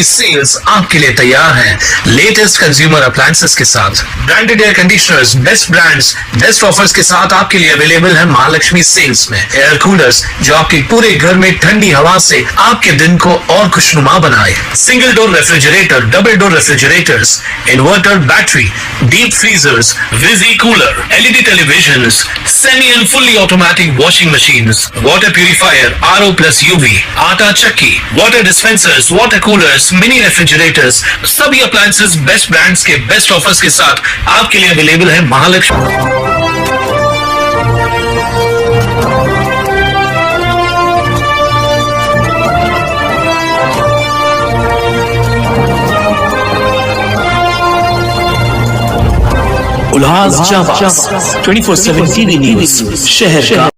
Sales आपके लिए तैयार है लेटेस्ट कंज्यूमर अप्लायंसेस के साथ। Branded air conditioners, best brands, best offers के साथ आपके लिए अवेलेबल है महालक्ष्मी सेल्स में। एयर कूलर्स जो आपके पूरे घर में ठंडी हवा से आपके दिन को और खुशनुमा बनाए। Single door refrigerator, double door refrigerators, inverter battery, deep freezers, visi cooler, LED televisions, semi and fully automatic washing machines, water purifier, RO plus UV, आटा चक्की, water dispensers, water coolers, mini refrigerators, सभी appliances best brands के best offers के साथ आपके लिए available है महालक्ष्मी। उल्लास 24/7 TV news शहर का।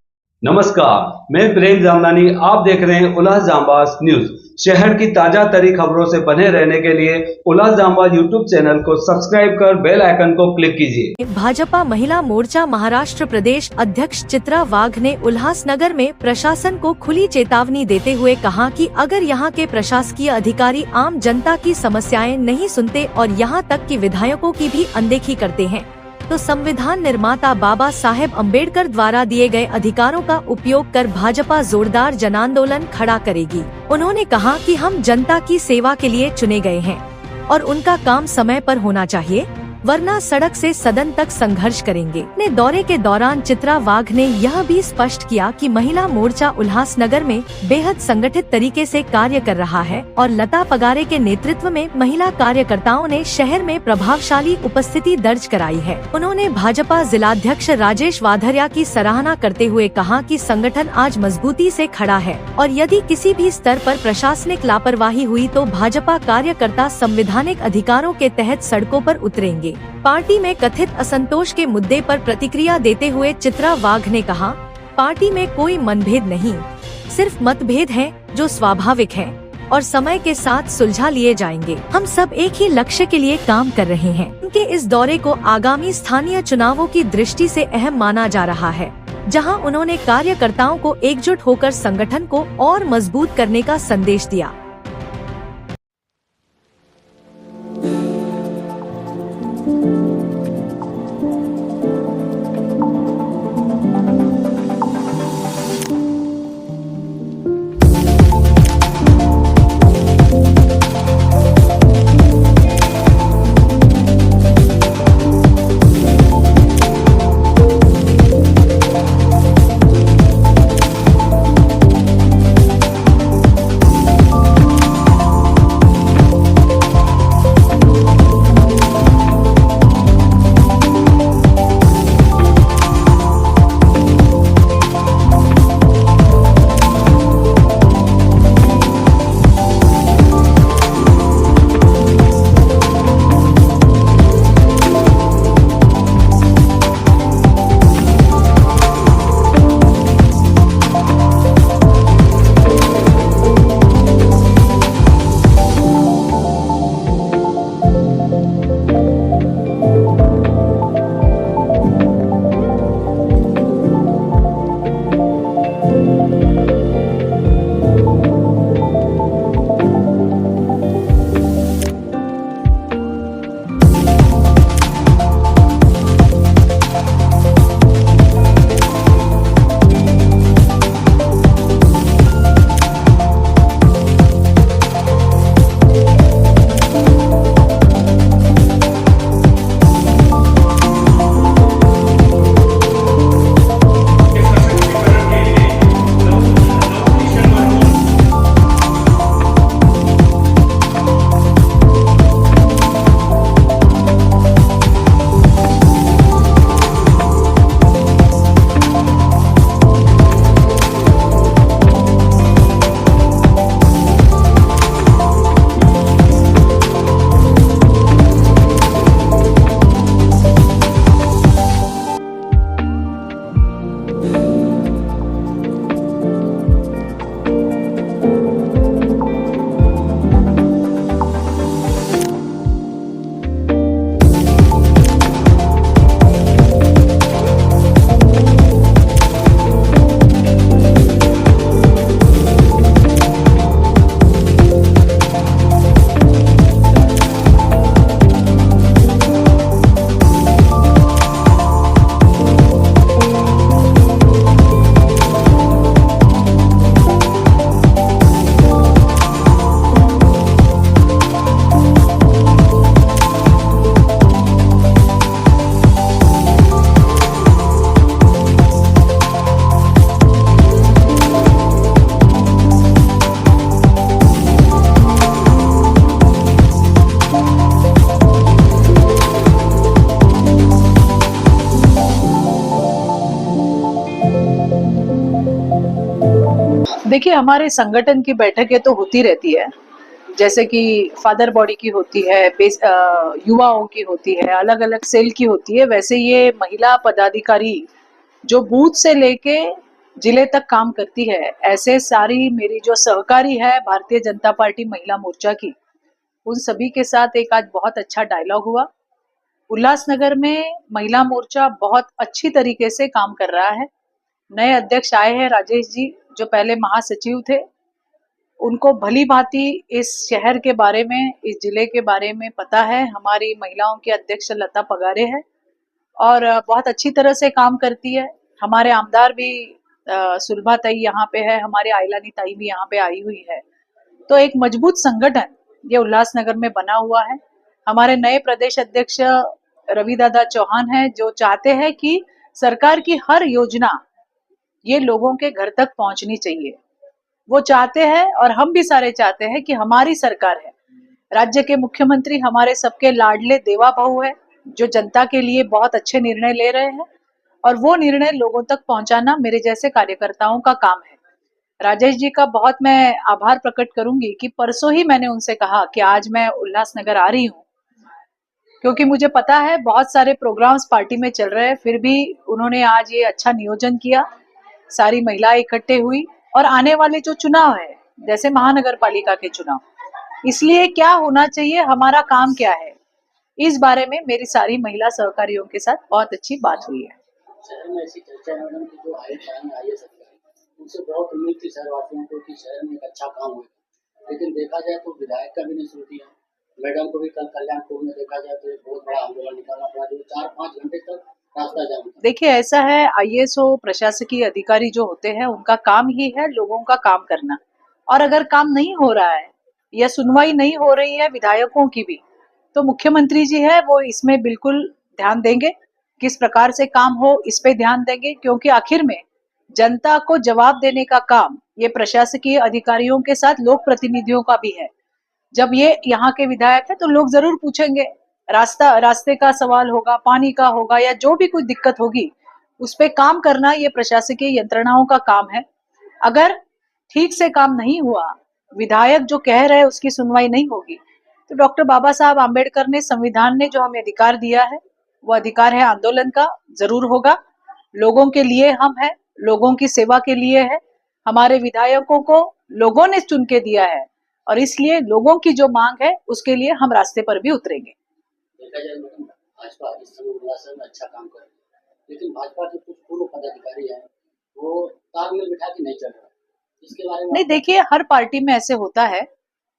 नमस्कार, मैं प्रेम जामनानी, आप देख रहे हैं उल्लास जांबाज न्यूज। शहर की ताजा तरी खबरों से बने रहने के लिए उल्लास जांबाज यूट्यूब चैनल को सब्सक्राइब कर बेल आइकन को क्लिक कीजिए। भाजपा महिला मोर्चा महाराष्ट्र प्रदेश अध्यक्ष चित्रा वाघ ने उल्लासनगर में प्रशासन को खुली चेतावनी देते हुए कहा कि अगर यहां के प्रशासकीय अधिकारी आम जनता की समस्याएं नहीं सुनते और यहां तक कि विधायकों की भी अनदेखी करते हैं तो संविधान निर्माता बाबा साहेब अम्बेडकर द्वारा दिए गए अधिकारों का उपयोग कर भाजपा जोरदार जनांदोलन खड़ा करेगी। उन्होंने कहा कि हम जनता की सेवा के लिए चुने गए हैं और उनका काम समय पर होना चाहिए, वरना सड़क से सदन तक संघर्ष करेंगे। अपने दौरे के दौरान चित्रा वाघ ने यह भी स्पष्ट किया कि महिला मोर्चा उल्लासनगर में बेहद संगठित तरीके से कार्य कर रहा है और लता पगारे के नेतृत्व में महिला कार्यकर्ताओं ने शहर में प्रभावशाली उपस्थिति दर्ज कराई है। उन्होंने भाजपा जिलाध्यक्ष राजेश वाधरिया की सराहना करते हुए कहा कि संगठन आज मजबूती से खड़ा है और यदि किसी भी स्तर पर प्रशासनिक लापरवाही हुई तो भाजपा कार्यकर्ता संवैधानिक अधिकारों के तहत सड़कों पर उतरेंगे। पार्टी में कथित असंतोष के मुद्दे पर प्रतिक्रिया देते हुए चित्रा वाघ ने कहा, पार्टी में कोई मनभेद नहीं, सिर्फ मतभेद हैं जो स्वाभाविक हैं और समय के साथ सुलझा लिए जाएंगे। हम सब एक ही लक्ष्य के लिए काम कर रहे हैं। उनके इस दौरे को आगामी स्थानीय चुनावों की दृष्टि से अहम माना जा रहा है, जहां उन्होंने कार्यकर्ताओं को एकजुट होकर संगठन को और मजबूत करने का संदेश दिया। देखिए, हमारे संगठन की बैठकें तो होती रहती है, जैसे कि फादर बॉडी की होती है, युवाओं की होती है, अलग अलग सेल की होती है। वैसे ये महिला पदाधिकारी जो बूथ से लेके जिले तक काम करती है, ऐसे सारी मेरी जो सहकारी है भारतीय जनता पार्टी महिला मोर्चा की, उन सभी के साथ एक आज बहुत अच्छा डायलॉग हुआ। उल्लासनगर में महिला मोर्चा बहुत अच्छी तरीके से काम कर रहा है। नए अध्यक्ष आए हैं राजेश जी, जो पहले महासचिव थे। उनको भली भांति इस शहर के बारे में, इस जिले के बारे में पता है। हमारी महिलाओं की अध्यक्ष लता पगारे है और बहुत अच्छी तरह से काम करती है। हमारे आमदार भी सुलभा ताई यहाँ पे है, हमारे आइलानी ताई भी यहाँ पे आई हुई है। तो एक मजबूत संगठन ये उल्लासनगर में बना हुआ है। हमारे नए प्रदेश अध्यक्ष रवि दादा चौहान है, जो चाहते हैं कि सरकार की हर योजना ये लोगों के घर तक पहुंचनी चाहिए। वो चाहते हैं और हम भी सारे चाहते हैं कि हमारी सरकार है, राज्य के मुख्यमंत्री हमारे सबके लाडले देवा बहू है, जो जनता के लिए बहुत अच्छे निर्णय ले रहे हैं और वो निर्णय लोगों तक पहुंचाना मेरे जैसे कार्यकर्ताओं का काम है। राजेश जी का बहुत मैं आभार प्रकट करूंगी कि परसों ही मैंने उनसे कहा कि आज मैं उल्लासनगर आ रही हूँ, क्योंकि मुझे पता है बहुत सारे प्रोग्राम्स पार्टी में चल रहे हैं, फिर भी उन्होंने आज ये अच्छा नियोजन किया। सारी महिलाएं इकट्ठे हुई और आने वाले जो चुनाव है, जैसे महानगर पालिका के चुनाव, इसलिए क्या होना चाहिए, हमारा काम क्या है, इस बारे में मेरी सारी महिला सहकारियों के साथ बहुत अच्छी बात हुई है। शहर में ऐसी चर्चा है मैडम कि जो आई उनसे बहुत उम्मीद थी शहरवासियों को कि शहर में एक अच्छा काम हुआ, लेकिन देखा जाए तो विधायक का भी नहीं सुनती है। मैडम को भी कल कल्याणपुर में देखा जाए तो एक बहुत बड़ा आंदोलन निकालना पड़ा, जो 4-5 घंटे तक रास्ता जाम। देखिए, ऐसा है, आईएसओ प्रशासकीय अधिकारी जो होते हैं उनका काम ही है लोगों का काम करना, और अगर काम नहीं हो रहा है या सुनवाई नहीं हो रही है विधायकों की भी, तो मुख्यमंत्री जी है वो इसमें बिल्कुल ध्यान देंगे, किस प्रकार से काम हो इस पे ध्यान देंगे, क्योंकि आखिर में जनता को जवाब देने का काम ये प्रशासकीय अधिकारियों के साथ लोक प्रतिनिधियों का भी है। जब ये यहाँ के विधायक है तो लोग जरूर पूछेंगे, रास्ते का सवाल होगा, पानी का होगा, या जो भी कुछ दिक्कत होगी उस पे काम करना ये प्रशासकीय यंत्रणाओं का काम है। अगर ठीक से काम नहीं हुआ, विधायक जो कह रहे हैं उसकी सुनवाई नहीं होगी, तो डॉक्टर बाबा साहब आम्बेडकर ने, संविधान ने जो हमें अधिकार दिया है, वो अधिकार है आंदोलन का, जरूर होगा। लोगों के लिए हम हैं, लोगों की सेवा के लिए है। हमारे विधायकों को लोगों ने चुन के दिया है और इसलिए लोगों की जो मांग है उसके लिए हम रास्ते पर भी उतरेंगे। देखा जाए मैडम, भाजपा इस समय उल्लासन में अच्छा काम कर रही है, लेकिन भाजपा के कुछ पूर्व पदाधिकारी हैं वो तार में बिठा के नहीं चल रहा, इसके बारे में नहीं, देखिए, हर पार्टी में ऐसे होता है।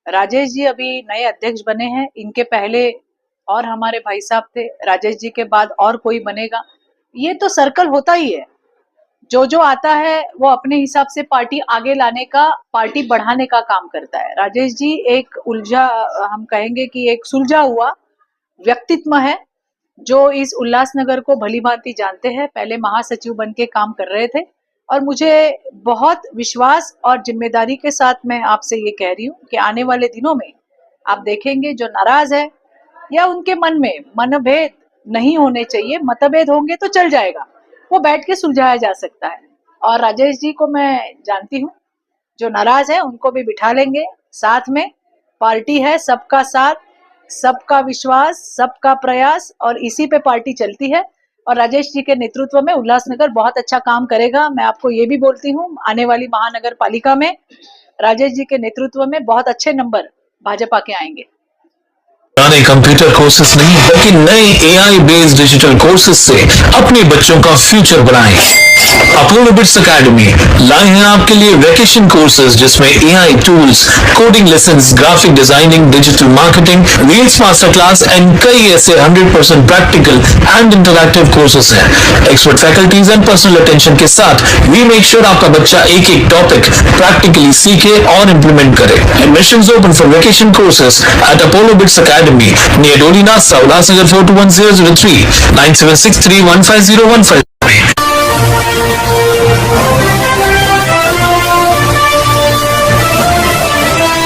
राजेश जी अभी नए अध्यक्ष बने हैं, इनके पहले और हमारे भाई साहब थे, राजेश जी के बाद और कोई बनेगा, ये तो सर्कल होता ही है। जो आता है वो अपने हिसाब से पार्टी आगे लाने का, पार्टी बढ़ाने का काम करता है। राजेश जी एक हम कहेंगे कि एक सुलझा हुआ व्यक्तित्व है, जो इस उल्लासनगर को भली भांति जानते हैं। पहले महासचिव बन के काम कर रहे थे और मुझे बहुत विश्वास और जिम्मेदारी के साथ मैं आपसे ये कह रही हूँ कि आने वाले दिनों में आप देखेंगे जो नाराज है या उनके मन में मनभेद नहीं होने चाहिए, मतभेद होंगे तो चल जाएगा, वो बैठ के सुलझाया जा सकता है। और राजेश जी को मैं जानती हूँ, जो नाराज है उनको भी बिठा लेंगे साथ में। पार्टी है सबका साथ, सबका विश्वास, सबका प्रयास, और इसी पे पार्टी चलती है। और राजेश जी के नेतृत्व में उल्लासनगर बहुत अच्छा काम करेगा। मैं आपको ये भी बोलती हूँ, आने वाली महानगर पालिका में राजेश जी के नेतृत्व में बहुत अच्छे नंबर भाजपा के आएंगे। पुराने कंप्यूटर कोर्सेज नहीं बल्कि नए AI बेस्ड डिजिटल कोर्सेज से अपने बच्चों का फ्यूचर बनाएं। अपोलो बिट्स एकेडमी लाए हैं आपके लिए वैकेशन कोर्सेज, जिसमें AI tools, coding lessons, graphic designing, digital marketing, reels master class and कई ऐसे 100% प्रैक्टिकल एंड इंटरैक्टिव कोर्सेज हैं। Expert faculties and personal attention के साथ वी मेक श्योर आपका बच्चा एक एक टॉपिक प्रैक्टिकली सीखे और इम्प्लीमेंट करे। Admissions open for vacation courses eight Apollo bits academy, near Dolina, Ulasnagar 421003, 9763150150.